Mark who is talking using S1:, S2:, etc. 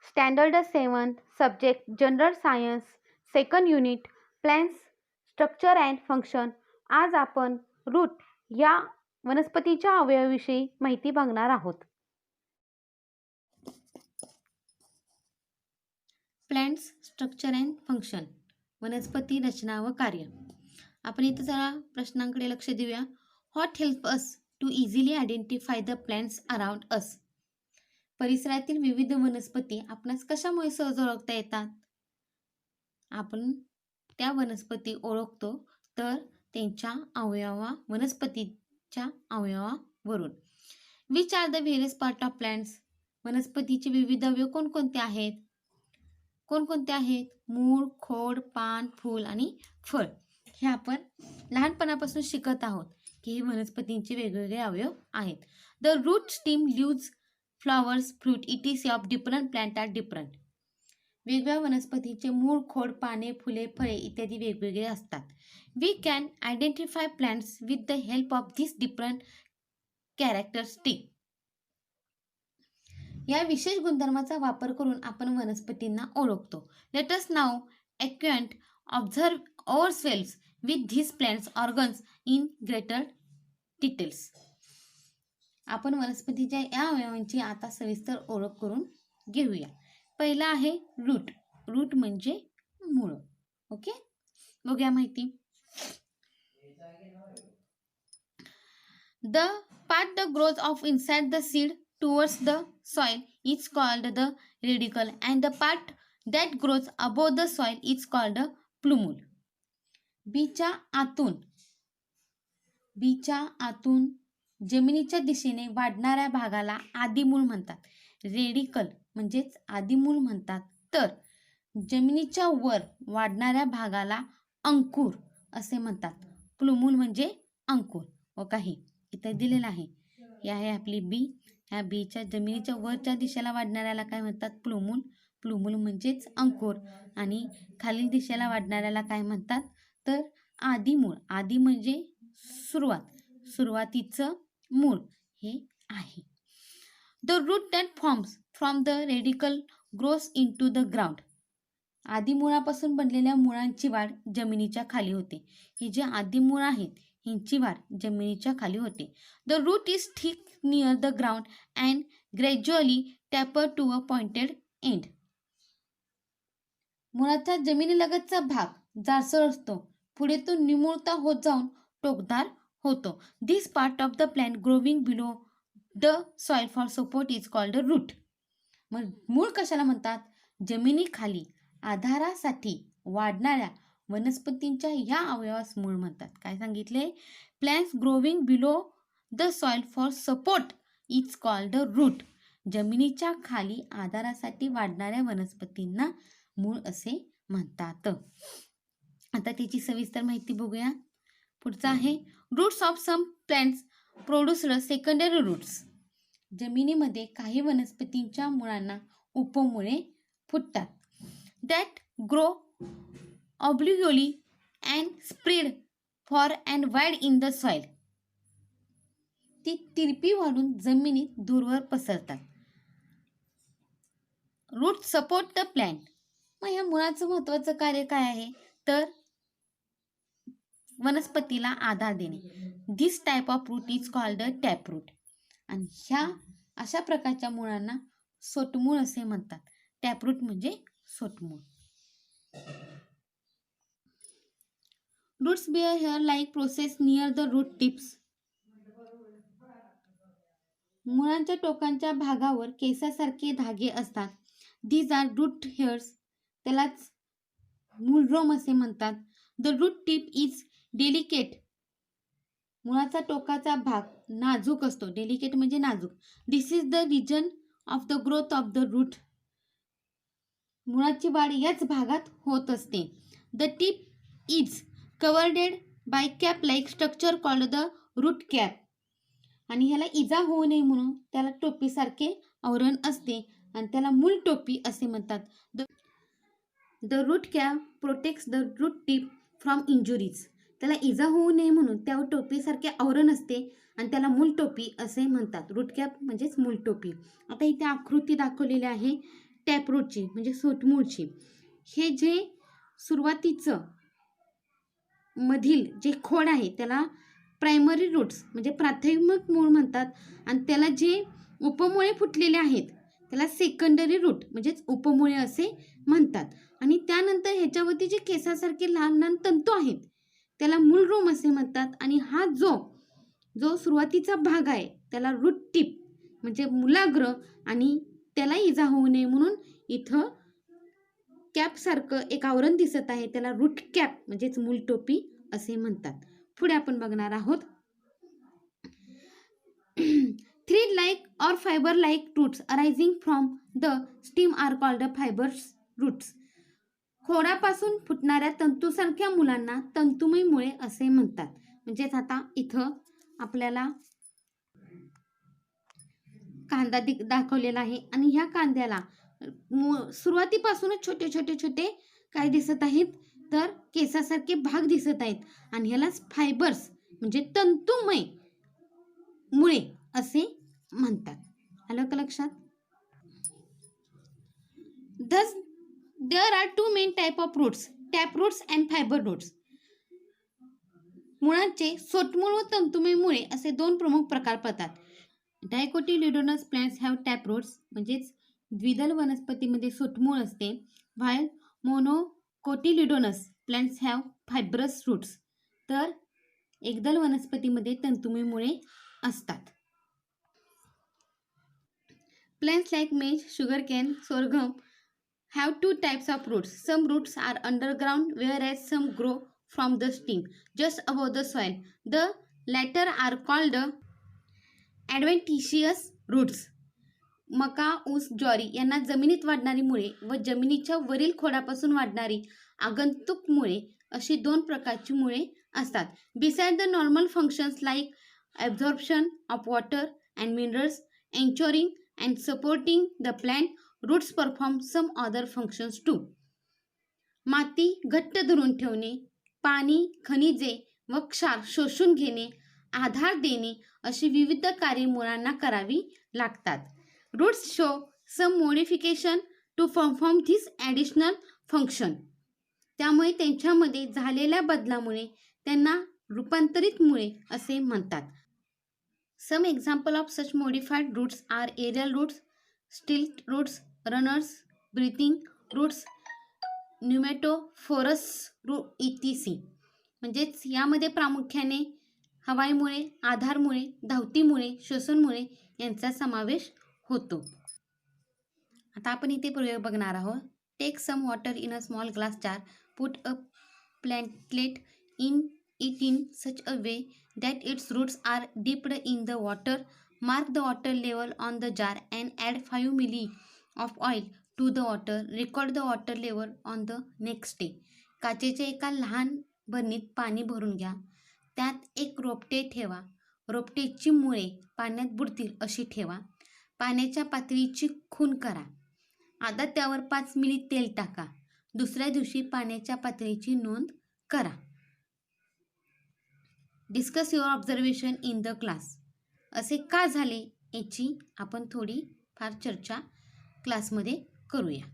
S1: Standard 7 subject general science second unit plans structure and function. आज आपण route या वनस्पतीच्या अवयवाविषयी माहिती बघणार आहोत.
S2: प्लांट्स स्ट्रक्चर अँड फंक्शन, वनस्पती रचना व कार्य. आपण इथं जरा प्रश्नांकडे लक्ष देऊया. What help us to easily identify the plants around us. परिसरातील विविध वनस्पती आपणास कशामुळे सहज ओळखता येतात? आपण त्या वनस्पती ओळखतो तर त्यांच्या वनस्पतीच्या अवयवावरून. Which are the various part of plants. वनस्पतीचे विविध अवयव कोणकोणते आहेत? मूळ, खोड, पान, फूल आणि फळ. हे आपण लहानपणापासून शिकत आहोत की हे वनस्पतींचे वेगवेगळे अवयव आहेत. The root, stem, leaves, flowers, fruit etc of different plant are different. वेगवेगळ्या वनस्पतींचे मूळ, खोड, पाने, फुले, फळे इत्यादी वेगवेगळे असतात. We can identify plants with the help of this different characteristic. या विशेष गुणधर्माचा वापर करून आपण वनस्पतींना ओळखतो. Let us now acquaint observe ourselves with these plants organs in greater details. आपण वनस्पतीच्या या अवयवांची आता सविस्तर ओळख करून घेऊया. पहिला आहे रूट. रूट म्हणजे मूळ. ओके, बघूया माहिती. The part the growth of inside the seed towards the soil is called the radicle and the part that grows above the soil is called the plumule. बीच्या आतून जमिनीच्या दिशेने वाढणाऱ्या भागाला आदिमूळ म्हणतात. रेडिकल म्हणजेच आदिमूळ म्हणतात. तर जमिनीच्या वर वाढणाऱ्या भागाला अंकुर असे म्हणतात. प्लुमूल म्हणजे अंकुर. व काही इथे दिलेलं आहे. ही आहे आपली बी. ह्या बीच्या जमिनीच्या वरच्या दिशेला वाढणाऱ्याला काय म्हणतात? प्लुमूल. प्लुमूल म्हणजेच अंकुर. आणि खालील दिशेला वाढणाऱ्याला काय म्हणतात? तर आदिमूळ. आदी म्हणजे सुरुवातीचं मूळ हे आहे. The root that forms from the radicle grows into the ground. आदिमुळापासून बनलेल्या मुळांची वाढ जमिनीच्या खाली होते. हे जे आदिमूळ आहेत ह्यांची वाढ जमिनीच्या खाली होते. The root is thick near the ground and gradually taper to a pointed end. मुळाचा जमिनीलगतचा भाग जाडसर असतो. पुढे तो निमुळता होत जाऊन टोकदार होतो. This part of the plant growing below the soil for support is called root. मग मूळ कशाला म्हणतात? जमिनीखाली आधारासाठी वाढणाऱ्या वनस्पतींच्या या अवयवास मूळ म्हणतात. काय सांगितले? Plants growing below the soil for support is called root. जमिनीच्या खाली आधारासाठी वाढणाऱ्या वनस्पतींना मूळ असे म्हणतात. आता त्याची सविस्तर माहिती बघूया. पुढचा आहे roots of some plants produce secondary roots. जमिनीमध्ये काही वनस्पतींच्या मुळांना उपमुळे फुटतात. That grow obliquely and spread far and wide in the soil. ती तिरपी वाढून जमिनीत दूरवर पसरतात. Root support the plant. मग ह्या मुळाचं महत्वाचं कार्य काय आहे? तर वनस्पतीला आधार देणे. This type of root is called tap root. आणि ह्या अशा प्रकारच्या मुळांना सोटमूळ असे म्हणतात. टॅपरूट म्हणजे सोटमूळ. Roots bear hair-like process near the root tips. मुळांच्या टोकांच्या भागावर केसासारखे धागे असतात. These are root hairs. त्यालाच मूळरोम असे म्हणतात. The root tip is delicate. मुळाचा टोकाचा भाग नाजूक असतो. Delicate म्हणजे नाजूक. This is the region of the growth of the root. मुळाची वाढ याच भागात होत असते. The tip is covered by cap like structure called the root cap. आणि ह्याला इजा होऊ नये म्हणून त्याला टोपीसारखे आवरण असते आणि त्याला मूळ टोपी असे म्हणतात. The root cap protects the root tip from injuries. त्याला इजा होऊ नये म्हणून त्यावर टोपीसारखे आवरण असते आणि त्याला मूळ टोपी असे म्हणतात. रूट कॅप म्हणजेच मूळ टोपी. आता इथे आकृती दाखवलेली आहे. टॅपरूटची म्हणजे सोटमूळची. हे जे सुरुवातीचं मधील जे खोड आहे त्याला प्रायमरी रूट्स म्हणजे प्राथमिक मूळ म्हणतात, आणि त्याला जे उपमुळे फुटलेले आहेत त्याला सेकंडरी रूट म्हणजेच उपमुळे असे म्हणतात. आणि त्यानंतर ह्याच्यावरती जे केसासारखे लहान लहान तंतू आहेत त्याला मूलरोम असे म्हणतात. आणि हा जो सुरुवातीचा भाग आहे त्याला रूट टिप म्हणजे मूलाग्र, आणि त्याला इजा होऊ नये म्हणून इथं कॅप सारखं एक आवरण दिसत आहे त्याला रूट कॅप म्हणजेच मूल टोपी असे म्हणतात. पुढे आपण बघणार आहोत thread like or fibre like roots arising from the stem are called fibres roots. खोडापासून फुटणाऱ्या तंतूसारख्या मुलांना तंतुमय मुळे असे म्हणतात. म्हणजेच आता इथं आपल्याला कांदा दाखवलेला आहे, आणि ह्या कांद्याला सुरुवातीपासूनच छोटे छोटे छोटे काय दिसत आहेत तर केसासारखे भाग दिसत आहेत, आणि ह्यालाच फायबर्स म्हणजे तंतुमय मुळे असे म्हणतात. आलं का लक्षात? Thus, there are two main type of roots, tap roots and fiber roots. मुळांचे सोटमूळ व तंतुमय मुळे असे दोन प्रमुख प्रकार पडतात. Dicotyledonous plants have tap roots म्हणजेच द्विदल वनस्पतीमध्ये सोटमूळ असते, while monocotyledonous plants have fibrous roots. तर एकदल वनस्पतीमध्ये तंतुमय मुळे असतात. Plants like maize, sugarcane, sorghum have two types of roots. Some roots are underground, whereas some grow from the stem just above the soil. The latter are called adventitious roots. मका, ऊस, ज्वारी यांना जमिनीत वाढणारी मुळे व जमिनीच्या वरील खोडापासून वाढणारी आगंतुक मुळे अशी दोन प्रकारची मुळे असतात. Beside the normal functions like absorption of water and minerals, ensuring and supporting the plant, roots perform some other functions too. माती घट्ट धरून ठेवणे, पाणी, खनिजे व क्षार शोषून घेणे, आधार देणे अशी विविध कार्ये मुळांना करावी लागतात. Roots show some modification to perform this additional function. त्यामुळे त्यांच्यामध्ये झालेल्या बदलामुळे त्यांना रूपांतरित मुळे असे म्हणतात. Some example of such modified roots are aerial roots, stilt roots, runners, breathing roots, pneumatophorus root etc. म्हणजेच यामध्ये प्रामुख्याने हवाईमुळे, आधारमुळे, धावतीमुळे, श्वसनमुळे यांचा समावेश होतो. आता आपण इथे प्रयोग बघणार आहोत. Take some water in a small glass jar, put a plantlet in such a way that its roots are dipped in the water. Mark the water level on the jar and add 5 ml of oil to the water. Record the water level on the next day. काचेच्या एका लहान बरणीत पाणी भरून घ्या, त्यात एक रोपटे ठेवा, रोपटेची मुळे पाण्यात बुडतील अशी ठेवा, पाण्याच्या पातळीची खूण करा, आता त्यावर 5 मिली तेल टाका, दुसऱ्या दिवशी पाण्याच्या पातळीची नोंद करा. Discuss your observation in the class. असे का झाले याची आपण थोडी फार चर्चा क्लासमध्ये करूया.